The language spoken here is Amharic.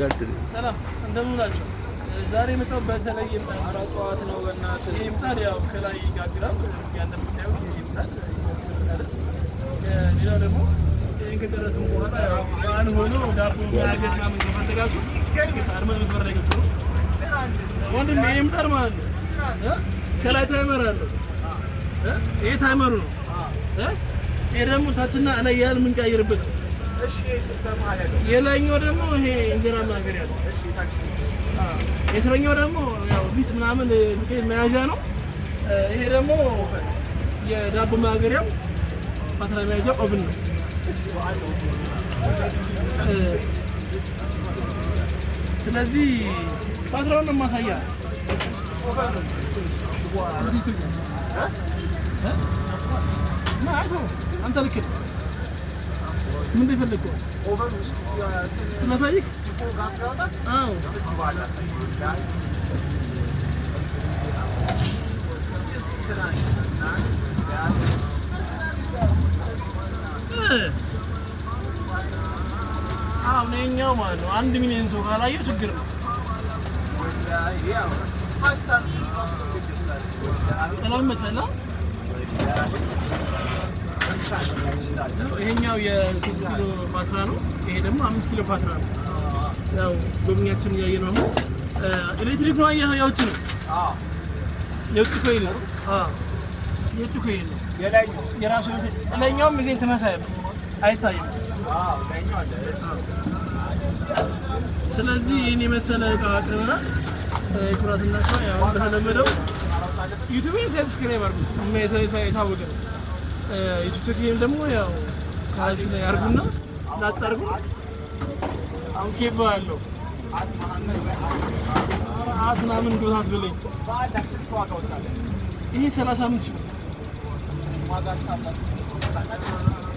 ሰላም እንደምን ናችሁ? ዛሬ የመጣው በተለይ አራቋት ነው። በእናትህ ይሄ ምጣድ ያው ከላይ ይጋግራል። እዚህ ጋር እንደምታየው ይሄ ምጣድ ይጋግራል። ሌላው ደግሞ ይሄን ከጨረስን በኋላ ያው ባን ሆኖ ዳቦ ማገድ ምናምን ከፈለጋችሁ አርመን መስመር ላይ ገብቶ ወንድም ይሄ ምጣድ ማለት ነው። ከላይ ታይመር አለው። ይሄ ታይመሩ ነው። ይሄ ደግሞ ታችና ላይ ያለ ምን ቀይርበት። እሺ ሲስተም አለ። የላይኛው ደግሞ ይሄ እንጀራ ማገሪያ ነው። እሺ ታች የስረኛው ደግሞ ያው ቢት ምናምን ዱቄት መያዣ ነው። ይሄ ደግሞ የዳቦ ማገሪያው ፓትራ መያዣው ኦቭን ነው። እስቲ ባለው ስለዚህ ፓትራውን ነው ማሳያ ማአቶ አንተ ልክ ምን እንደፈለከው ኦቨን ውስጥ ትናሳይክ አዎ እስቲ ባላ ሳይ ነኛው ማለት ነው። 1 ሚሊዮን ሰው ካላየው ችግር ነው። ሰላም መቻላ ይሄኛው የ3 ኪሎ ፓትራ ነው። ይሄ ደግሞ 5 ኪሎ ፓትራ ነው። ያው ጎብኛችን ያየነው ነው። ኤሌክትሪክ ነው ያያውት ነው። የውጭ ኮይል ነው። የውጭ ኮይል ነው። የራሱ ለኛውም እዚህ ተመሳሳይ አይታይም። ለኛው አለ። ስለዚህ ይሄን የመሰለ ዕቃ አቅርበና ኩራትና ያው እንደተለመደው ዩቲዩብን ሰብስክራይብ አድርጉት። የታወቀ ነው። ዩቲዩብ ደግሞ ያው ካሽ ላይ አድርጉና ላጣርጉ አሁን ኬባ አለው ምናምን ዶታት ብለኝ ይሄ 35 ሺህ ዋጋ